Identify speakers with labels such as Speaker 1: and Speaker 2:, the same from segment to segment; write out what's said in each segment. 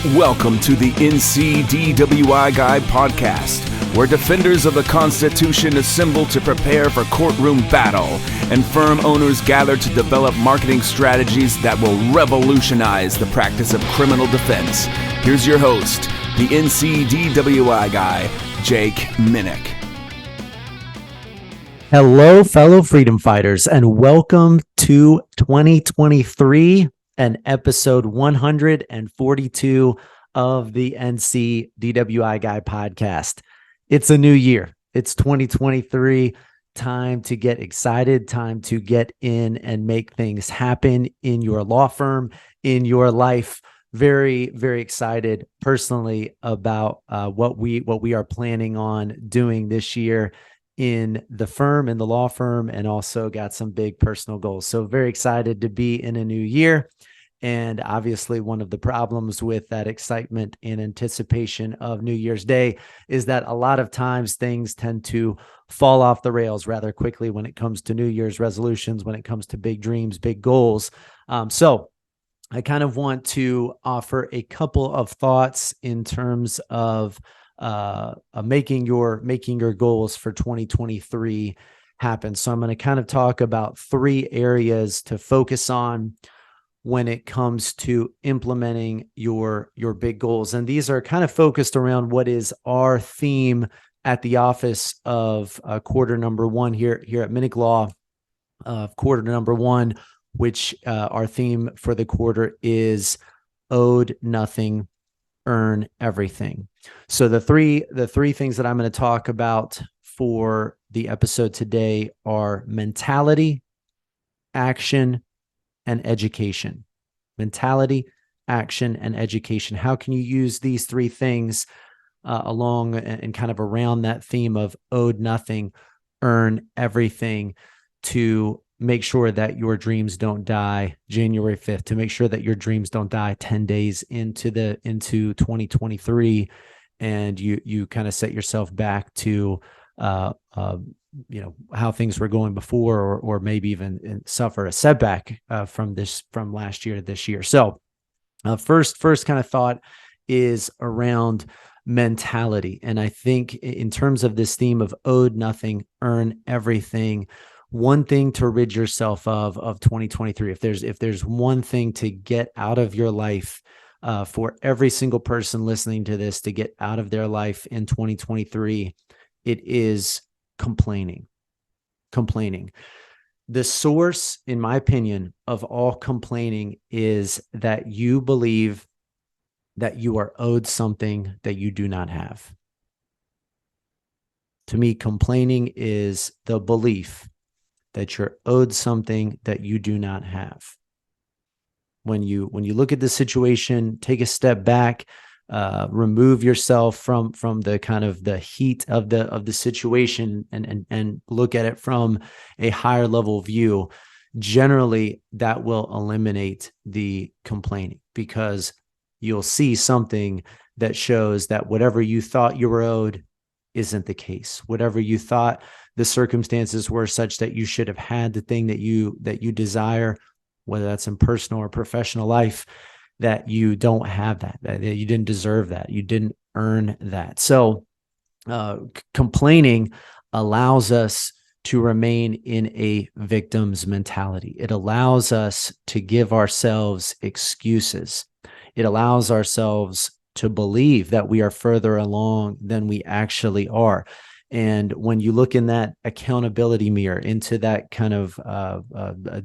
Speaker 1: Welcome to the NCDWI Guide podcast, where defenders of the Constitution assemble to prepare for courtroom battle and firm owners gather to develop marketing strategies that will revolutionize the practice of criminal defense. Here's your host, the NCDWI guy, Jake Minnick.
Speaker 2: Hello, fellow freedom fighters, and welcome to 2023 and episode 142 of the NCDWI Guy podcast. It's a new year. It's 2023. Time to get excited, time to get in and make things happen in your law firm, in your life. Very, very excited personally about what we are planning on doing this year in the firm, in the law firm, and also got some big personal goals. So very excited to be in a new year. And obviously one of the problems with that excitement and anticipation of New Year's Day is that a lot of times things tend to fall off the rails rather quickly when it comes to New Year's resolutions, when it comes to big dreams, big goals. So I kind of want to offer a couple of thoughts in terms of making your goals for 2023 happen. So I'm going to kind of talk about three areas to focus on when it comes to implementing your big goals. And these are kind of focused around what is our theme at the office of quarter number one here at Minnick Law, quarter number one, which our theme for the quarter is owed nothing, earn everything. So the three things that I'm going to talk about for the episode today are mentality, action, and education. Mentality, action, and education. How can you use these three things along and kind of around that theme of owed nothing, earn everything, to make sure that your dreams don't die January 5th, to make sure that your dreams don't die 10 days into 2023, and you kind of set yourself back to how things were going before, or maybe even suffer a setback from last year to this year. So first kind of thought is around mentality. And I think in terms of this theme of owed nothing, earn everything, one thing to rid yourself of 2023, if there's one thing to get out of your life, for every single person listening to this to get out of their life in 2023, it is complaining. The source, in my opinion, of all complaining is that you believe that you are owed something that you do not have. To me, complaining is the belief that you're owed something that you do not have. When you look at the situation, take a step back, remove yourself from the kind of the heat of the situation and look at it from a higher level view. Generally, that will eliminate the complaining, because you'll see something that shows that whatever you thought you were owed isn't the case. Whatever you thought the circumstances were such that you should have had the thing that you desire, whether that's in personal or professional life, that you don't have that you didn't deserve that, you didn't earn that. So complaining allows us to remain in a victim's mentality. It allows us to give ourselves excuses. It allows ourselves to believe that we are further along than we actually are. And when you look in that accountability mirror, into that kind of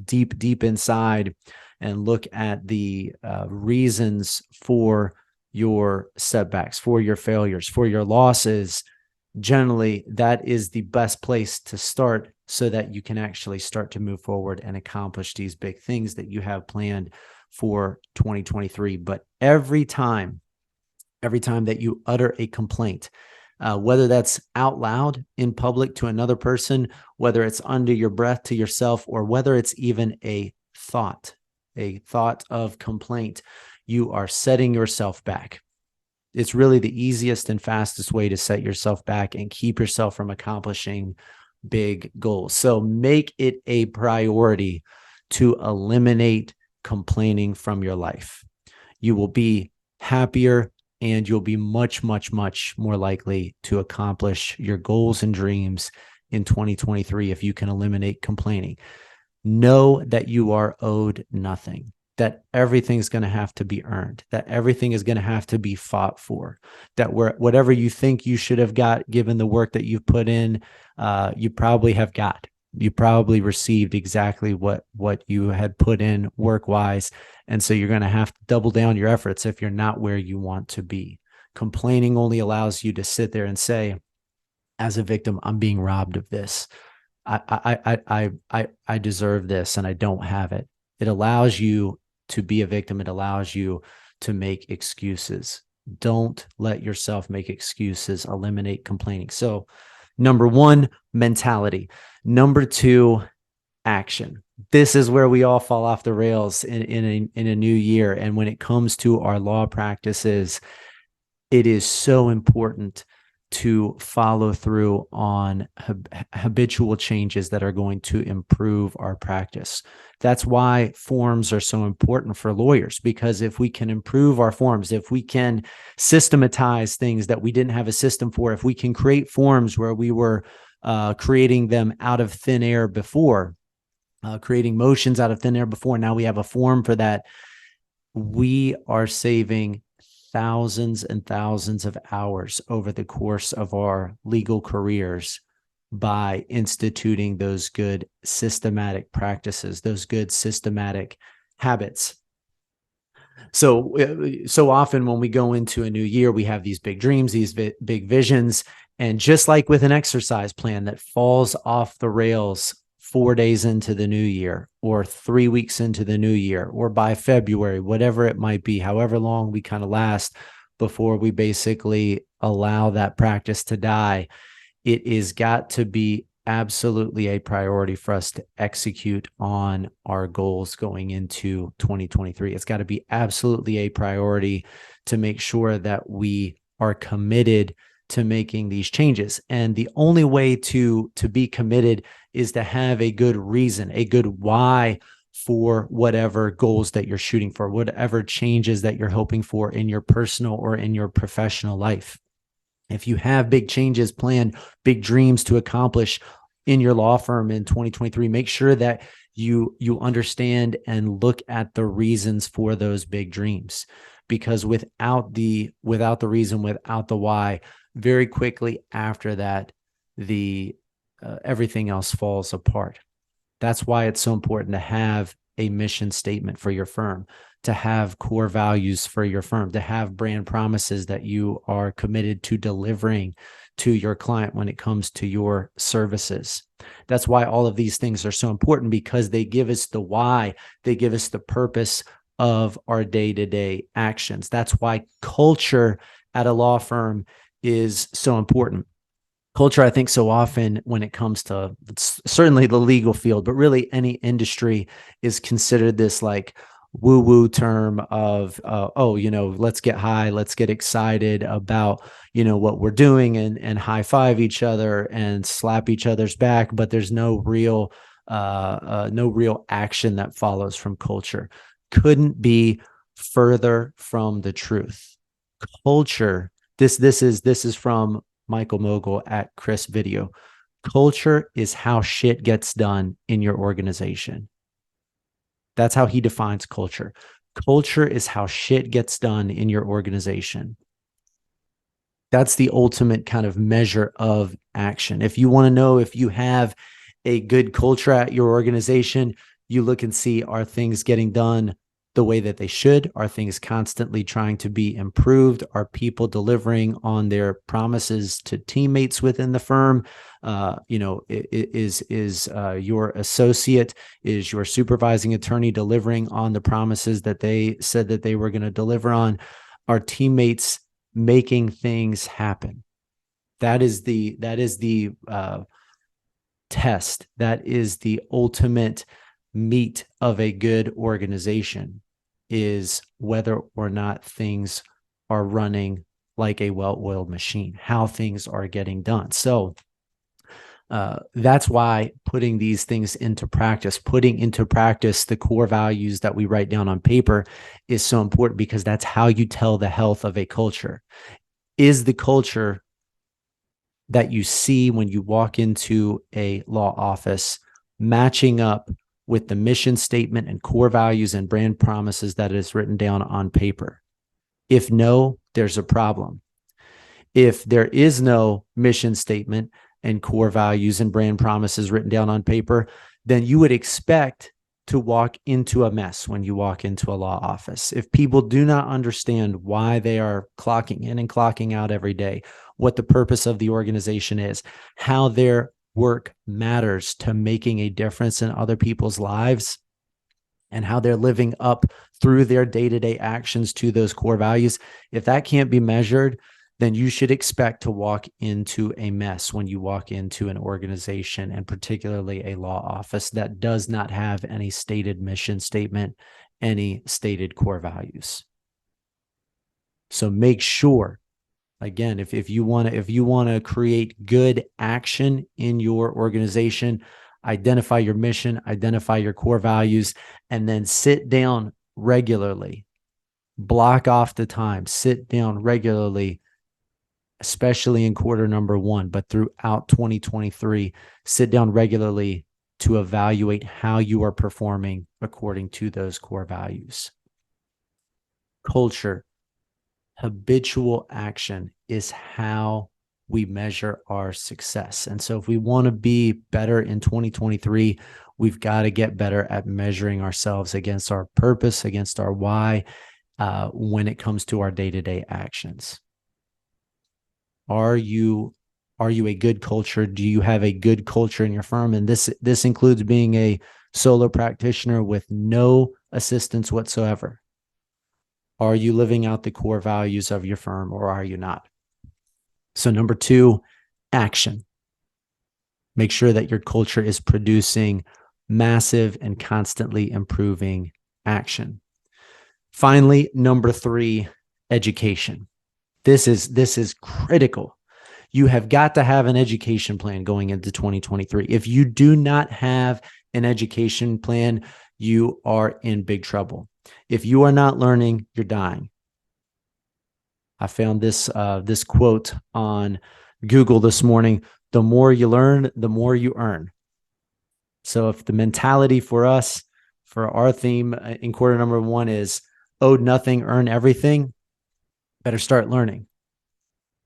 Speaker 2: deep inside, and look at the reasons for your setbacks, for your failures, for your losses, generally that is the best place to start, so that you can actually start to move forward and accomplish these big things that you have planned for 2023. But every time that you utter a complaint, whether that's out loud in public to another person, whether it's under your breath to yourself, or whether it's even a thought of complaint, you are setting yourself back. It's really the easiest and fastest way to set yourself back and keep yourself from accomplishing big goals. So make it a priority to eliminate complaining from your life. You will be happier, and you'll be much, much, much more likely to accomplish your goals and dreams in 2023 if you can eliminate complaining. Know that you are owed nothing, that everything's going to have to be earned, that everything is going to have to be fought for, that whatever you think you should have got, given the work that you've put in, you probably have got. You probably received exactly what you had put in work-wise. And so you're going to have to double down your efforts if you're not where you want to be. Complaining only allows you to sit there and say, as a victim, I'm being robbed of this. I deserve this and I don't have it. It allows you to be a victim. It allows you to make excuses. Don't let yourself make excuses. Eliminate complaining. So, number one, mentality. Number two, action. This is where we all fall off the rails in a new year. And when it comes to our law practices, it is so important to follow through on habitual changes that are going to improve our practice. That's why forms are so important for lawyers, because if we can improve our forms, if we can systematize things that we didn't have a system for, if we can create forms where we were creating them out of thin air before, creating motions out of thin air before, now we have a form for that, we are saving thousands and thousands of hours over the course of our legal careers by instituting those good systematic practices, those good systematic habits. So often when we go into a new year, we have these big dreams, these big visions, and just like with an exercise plan that falls off the rails 4 days into the new year, or 3 weeks into the new year, or by February, whatever it might be, however long we kind of last before we basically allow that practice to die, it is got to be absolutely a priority for us to execute on our goals going into 2023. It's got to be absolutely a priority to make sure that we are committed to making these changes. And the only way to be committed is to have a good reason, a good why for whatever goals that you're shooting for, whatever changes that you're hoping for in your personal or in your professional life. If you have big changes planned, big dreams to accomplish in your law firm in 2023, make sure that you understand and look at the reasons for those big dreams. Because without the reason, without the why, very quickly after that, everything else falls apart. That's why it's so important to have a mission statement for your firm, to have core values for your firm, to have brand promises that you are committed to delivering to your client when it comes to your services. That's why all of these things are so important, because they give us the why, they give us the purpose of our day-to-day actions. That's why culture at a law firm is so important. Culture, I think, so often when it comes to certainly the legal field, but really any industry, is considered this like woo-woo term of, let's get high, let's get excited about, what we're doing and high five each other and slap each other's back, but there's no real action that follows from culture. Couldn't be further from the truth. Culture, this is from Michael Mogul at Chris Video. Culture is how shit gets done in your organization. That's how he defines culture. Culture is how shit gets done in your organization. That's the ultimate kind of measure of action. If you want to know if you have a good culture at your organization, you look and see, are things getting done the way that they should? Are things constantly trying to be improved? Are people delivering on their promises to teammates within the firm? Is your associate, is your supervising attorney delivering on the promises that they said that they were going to deliver on? Are teammates making things happen? That is the test. That is the ultimate meat of a good organization, is whether or not things are running like a well-oiled machine, how things are getting done. So That's why putting these things into practice, putting into practice the core values that we write down on paper is so important, because that's how you tell the health of a culture. Is the culture that you see when you walk into a law office matching up with the mission statement and core values and brand promises that is written down on paper? If no, there's a problem. If there is no mission statement and core values and brand promises written down on paper, then you would expect to walk into a mess when you walk into a law office. If people do not understand why they are clocking in and clocking out every day, what the purpose of the organization is, how their work matters to making a difference in other people's lives, and how they're living up through their day-to-day actions to those core values, if that can't be measured, then you should expect to walk into a mess when you walk into an organization, and particularly a law office that does not have any stated mission statement, any stated core values. So make sure, again, if you want to create good action in your organization, identify your mission, identify your core values, and then sit down regularly. Block off the time, sit down regularly, especially in quarter number 1, but throughout 2023, sit down regularly to evaluate how you are performing according to those core values. Culture, habitual action is how we measure our success. And so if we want to be better in 2023, we've got to get better at measuring ourselves against our purpose, against our why, when it comes to our day-to-day actions. Are you a good culture? Do you have a good culture in your firm? And this includes being a solo practitioner with no assistance whatsoever. Are you living out the core values of your firm, or are you not? So number 2, action. Make sure that your culture is producing massive and constantly improving action. Finally, number 3, education. This is critical. You have got to have an education plan going into 2023. If you do not have an education plan, you are in big trouble. If you are not learning, you're dying. I found this quote on Google this morning: the more you learn, the more you earn. So if the mentality for us, for our theme in quarter number 1 is owed nothing, earn everything, better start learning.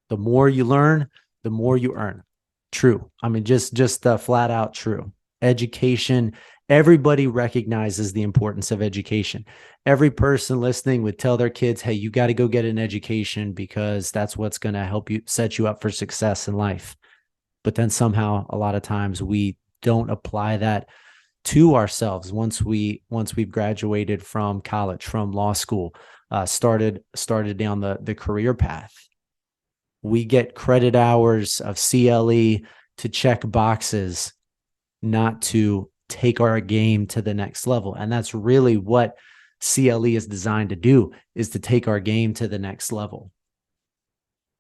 Speaker 2: The more you learn, the more you earn. True. I mean, just flat out true. Education, everybody recognizes the importance of education. Every person listening would tell their kids, hey, you got to go get an education because that's what's going to help you set you up for success in life. But then somehow a lot of times we don't apply that to ourselves once we've graduated from college, from law school, started down the career path. We get credit hours of CLE to check boxes, not to take our game to the next level. And that's really what CLE is designed to do, is to take our game to the next level.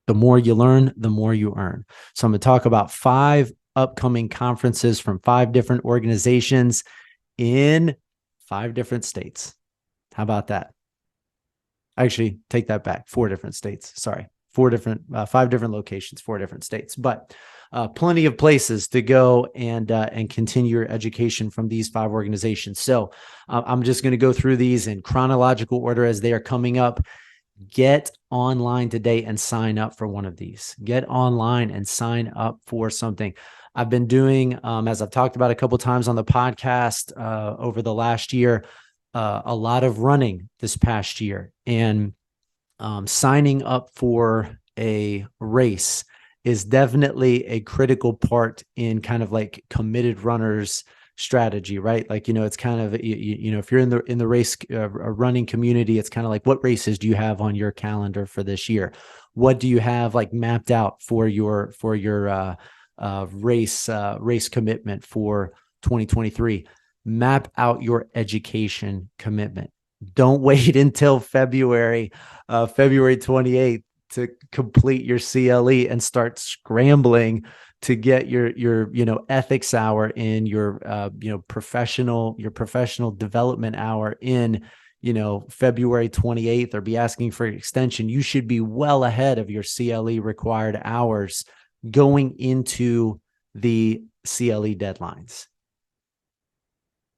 Speaker 2: The more you learn, the more you earn. So I'm going to talk about 5 upcoming conferences from 5 different organizations in 5 different states. How about that? Actually, take that back. 4 different states. Sorry. 5 different locations, 4 different states, but plenty of places to go and continue your education from these 5 organizations. So I'm just going to go through these in chronological order as they are coming up. Get online today and sign up for one of these. Get online and sign up for something. I've been doing, as I've talked about a couple of times on the podcast over the last year, a lot of running this past year, and signing up for a race is definitely a critical part in kind of like committed runners strategy, right? Like, it's kind of, if you're in the race running community, it's kind of like, what races do you have on your calendar for this year? What do you have like mapped out for your race commitment for 2023? Map out your education commitment. Don't wait until February 28th to complete your CLE and start scrambling to get your ethics hour in, your professional development hour in, February 28th, or be asking for an extension, you should be well ahead of your CLE required hours going into the CLE deadlines.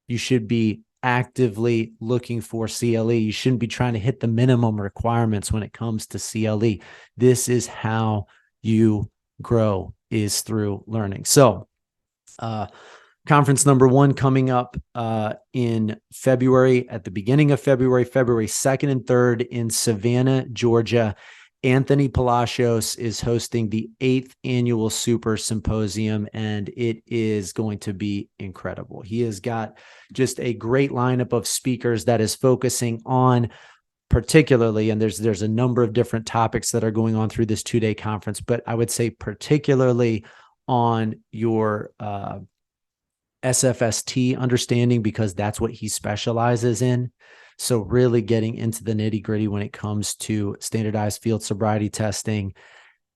Speaker 2: You should be actively looking for CLE. You shouldn't be trying to hit the minimum requirements when it comes to CLE. This is how you grow, is through learning. So, conference number 1 coming up in February, at the beginning of February 2nd and 3rd in Savannah, Georgia. Anthony Palacios is hosting the 8th annual Super Symposium, and it is going to be incredible. He has got just a great lineup of speakers that is focusing on particularly, and there's a number of different topics that are going on through this 2-day conference, but I would say particularly on your SFST understanding, because that's what he specializes in. So really getting into the nitty-gritty when it comes to standardized field sobriety testing,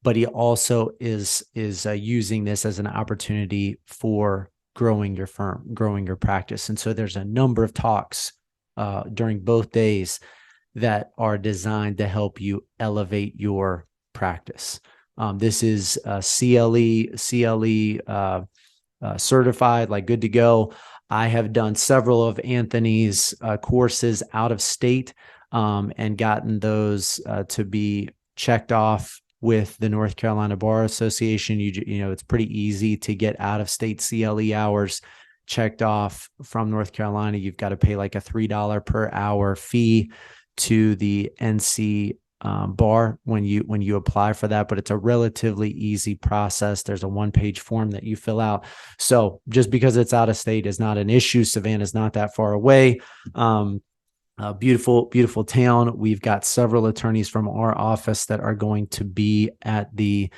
Speaker 2: but he also is using this as an opportunity for growing your firm, growing your practice. And so there's a number of talks during both days that are designed to help you elevate your practice. This is CLE certified, like good to go. I have done several of Anthony's courses out of state and gotten those to be checked off with the North Carolina Bar Association. It's pretty easy to get out of state CLE hours checked off from North Carolina. You've got to pay like a $3 per hour fee to the NC bar when you apply for that, but it's a relatively easy process. There's a 1-page form that you fill out. So just because it's out of state is not an issue. Savannah's not that far away. Beautiful, beautiful town. We've got several attorneys from our office that are going to be at the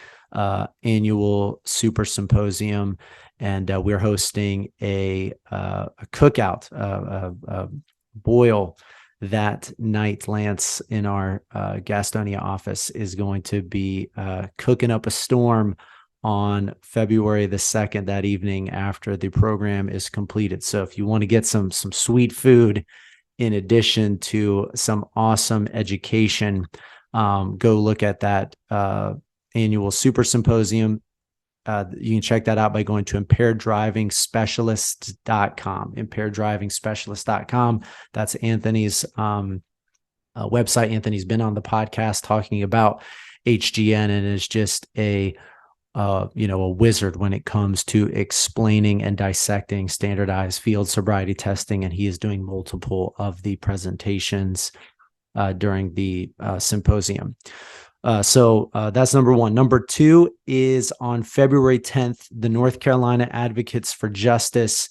Speaker 2: annual Super Symposium, and we're hosting a cookout, a boil that night. Lance in our Gastonia office is going to be cooking up a storm on February the 2nd, that evening after the program is completed. So if you want to get some sweet food in addition to some awesome education, go look at that annual Super Symposium. You can check that out by going to impaireddrivingspecialist.com, impaireddrivingspecialist.com. That's Anthony's website. Anthony's been on the podcast talking about HGN and is just a wizard when it comes to explaining and dissecting standardized field sobriety testing. And he is doing multiple of the presentations during the symposium. So that's number 1. Number 2 is on February 10th, the North Carolina Advocates for Justice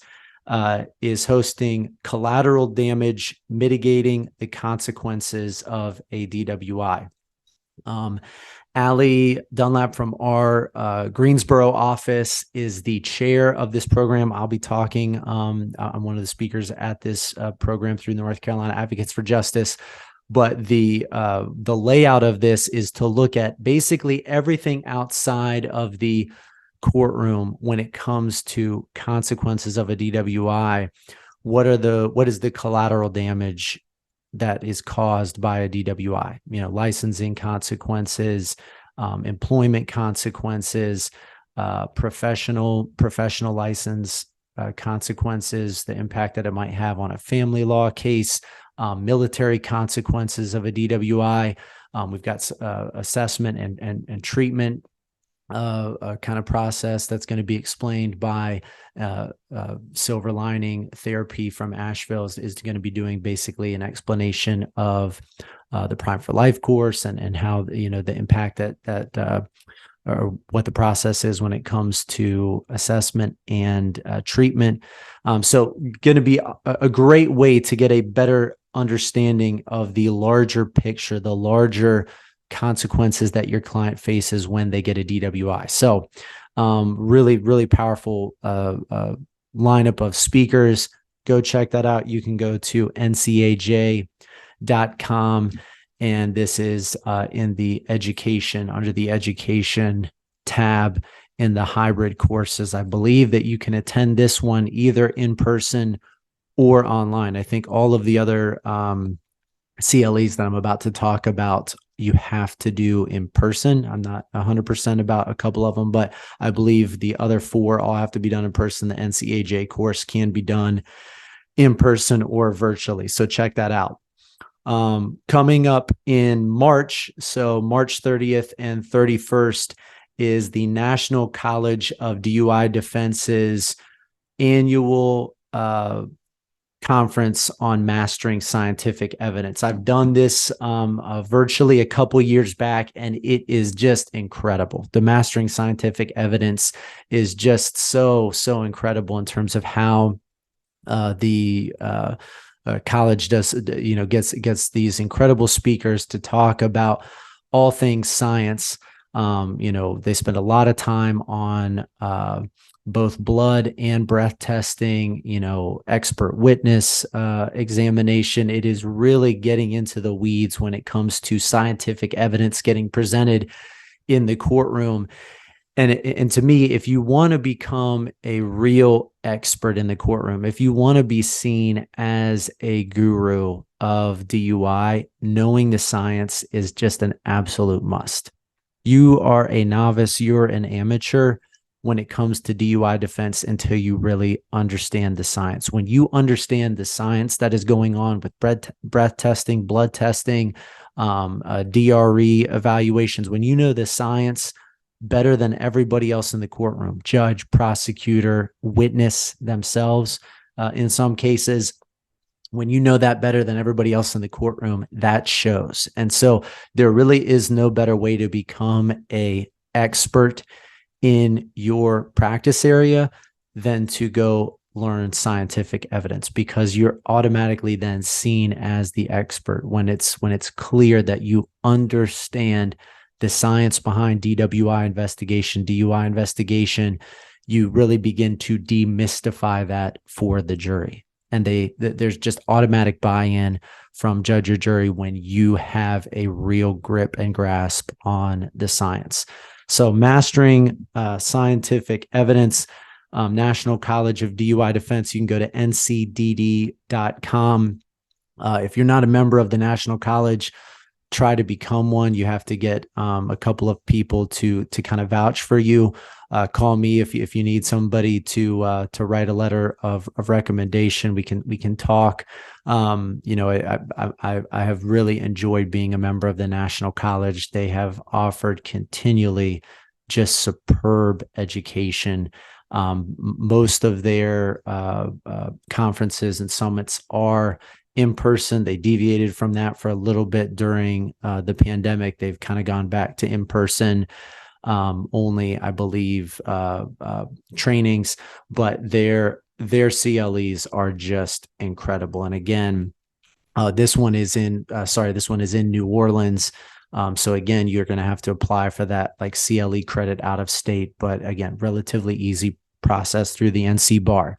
Speaker 2: is hosting Collateral Damage: Mitigating the Consequences of a DWI. Allie Dunlap from our Greensboro office is the chair of this program. I'll be talking. I'm one of the speakers at this program through North Carolina Advocates for Justice. But the layout of this is to look at basically everything outside of the courtroom when it comes to consequences of a DWI. What is the collateral damage that is caused by a DWI? Licensing consequences, employment consequences, professional license consequences, the impact that it might have on a family law case, military consequences of a DWI. We've got assessment and treatment kind of process that's going to be explained by Silver Lining Therapy from Asheville is going to be doing basically an explanation of the Prime for Life course and how the impact that or what the process is when it comes to assessment and treatment. So going to be a great way to get a better understanding of the larger picture, the larger consequences that your client faces when they get a DWI. So really, really powerful lineup of speakers. Go check that out. You can go to ncaj.com And this is in the education, under the education tab in the hybrid courses. I believe that you can attend this one either in person or online. I think all of the other CLEs that I'm about to talk about, you have to do in person. I'm not 100% about a couple of them, but I believe the other 4 all have to be done in person. The NCAJ course can be done in person or virtually. So check that out. Coming up in March, so March 30th and 31st, is the National College of DUI Defense's annual conference on mastering scientific evidence. I've done this virtually a couple years back, and it is just incredible. The mastering scientific evidence is just so incredible in terms of how the college does, gets these incredible speakers to talk about all things science. They spend a lot of time on both blood and breath testing, expert witness examination. It is really getting into the weeds when it comes to scientific evidence getting presented in the courtroom. And to me, if you want to become a real expert in the courtroom, if you want to be seen as a guru of DUI, knowing the science is just an absolute must. You are a novice, you're an amateur when it comes to DUI defense until you really understand the science. When you understand the science that is going on with breath testing, blood testing, DRE evaluations, when you know the science better than everybody else in the courtroom, judge, prosecutor, witness themselves, in some cases, when you know that better than everybody else in the courtroom, that shows. And so there really is no better way to become an expert in your practice area than to go learn scientific evidence, because you're automatically then seen as the expert when it's clear that you understand the science behind DWI investigation, DUI investigation. You really begin to demystify that for the jury. And there's just automatic buy-in from judge or jury when you have a real grip and grasp on the science. So mastering scientific evidence, National College of DUI Defense, you can go to ncdd.com. If you're not a member of the National College, try to become one. You have to get a couple of people to kind of vouch for you. Call me if you need somebody to write a letter of recommendation. We can talk. I have really enjoyed being a member of the National College. They have offered continually just superb education. Most of their conferences and summits are in person. They deviated from that for a little bit during the pandemic. They've kind of gone back to in person only, I believe, trainings, but their CLEs are just incredible. And again, this one is in New Orleans. So again, you're going to have to apply for that like CLE credit out of state, but again, relatively easy process through the NC bar.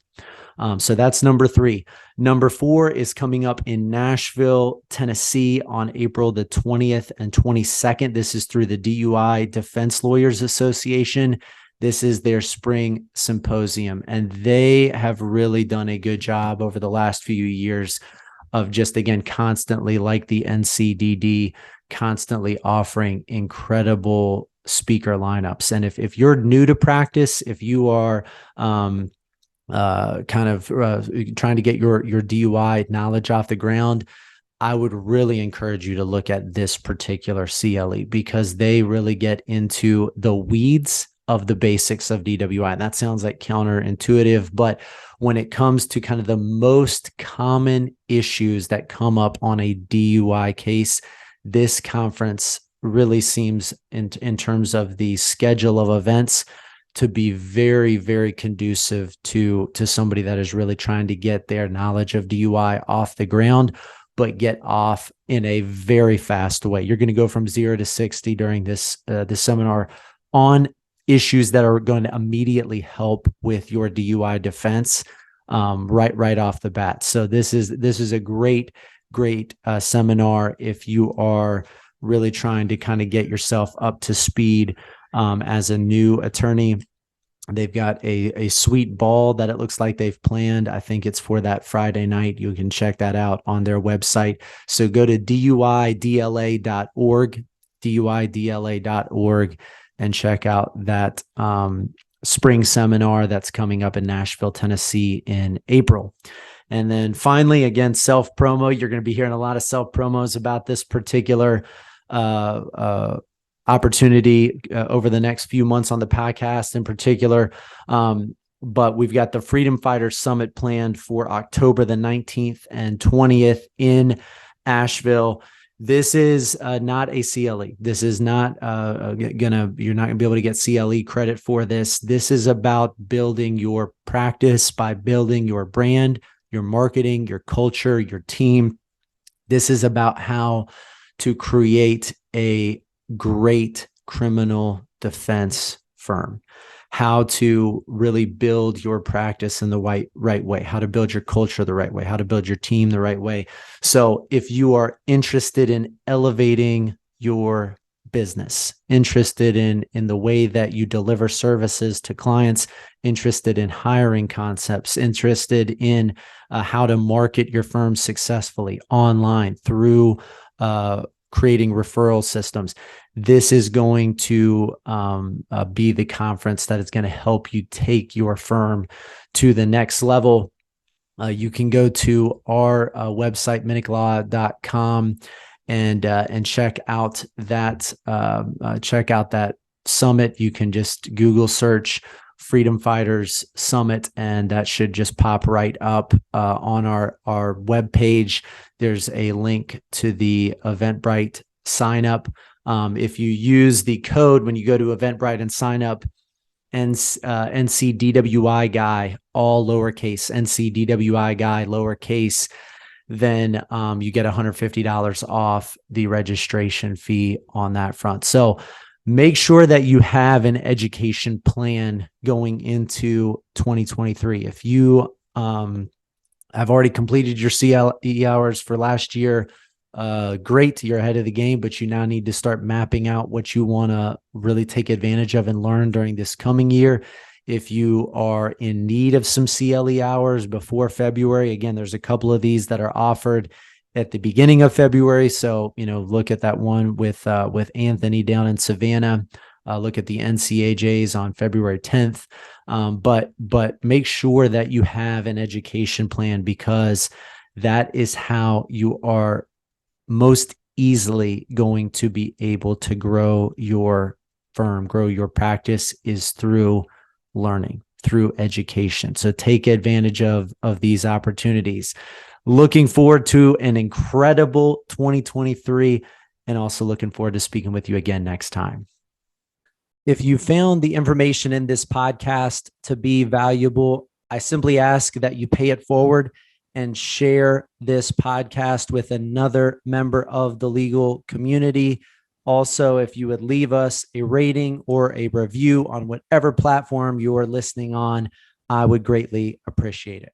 Speaker 2: So that's number 3. Number 4 is coming up in Nashville, Tennessee on April the 20th and 22nd. This is through the DUI Defense Lawyers Association. This is their spring symposium, and they have really done a good job over the last few years of just, again, constantly, like the NCDD, constantly offering incredible speaker lineups. And if you're new to practice, if you are trying to get your DUI knowledge off the ground, I would really encourage you to look at this particular CLE, because they really get into the weeds of the basics of DWI. And that sounds like counterintuitive, but when it comes to kind of the most common issues that come up on a DUI case, this conference really seems, in terms of the schedule of events, to be very, very conducive to somebody that is really trying to get their knowledge of DUI off the ground, but get off in a very fast way. You're going to go from 0 to 60 during this seminar on issues that are going to immediately help with your DUI defense right off the bat. So this is a great great seminar if you are really trying to kind of get yourself up to speed as a new attorney. They've got a sweet ball that it looks like they've planned. I think it's for that Friday night. You can check that out on their website. So go to duidla.org, duidla.org, and check out that spring seminar that's coming up in Nashville, Tennessee in April. And then finally, again, self-promo. You're going to be hearing a lot of self-promos about this particular opportunity over the next few months on the podcast in particular. But we've got the Freedom Fighters Summit planned for October the 19th and 20th in Asheville. This is not a CLE. This is not you're not gonna be able to get CLE credit for this. This is about building your practice by building your brand, your marketing, your culture, your team. This is about how to create a great criminal defense firm, how to really build your practice in the right way, how to build your culture the right way, how to build your team the right way. So if you are interested in elevating your business, interested in the way that you deliver services to clients, interested in hiring concepts, interested in how to market your firm successfully online through creating referral systems, this is going to be the conference that is going to help you take your firm to the next level. You can go to our website, minniclaw.com, and check out that summit. You can just Google search Freedom Fighters Summit, and that should just pop right up on our webpage. There's a link to the Eventbrite sign up. If you use the code when you go to Eventbrite and sign up, NCDWI guy, all lowercase, NCDWI guy, lowercase, then you get $150 off the registration fee on that front. So make sure that you have an education plan going into 2023. If you have already completed your CLE hours for last year, great, you're ahead of the game, but you now need to start mapping out what you want to really take advantage of and learn during this coming year. If you are in need of some CLE hours before February, again, there's a couple of these that are offered at the beginning of February. So, look at that one with Anthony down in Savannah. Look at the NCAJs on February 10th. But make sure that you have an education plan, because that is how you are most easily going to be able to grow your firm, grow your practice, is through learning, through education. So take advantage of these opportunities. Looking forward to an incredible 2023, and also looking forward to speaking with you again next time. If you found the information in this podcast to be valuable, I simply ask that you pay it forward and share this podcast with another member of the legal community. Also, if you would leave us a rating or a review on whatever platform you are listening on, I would greatly appreciate it.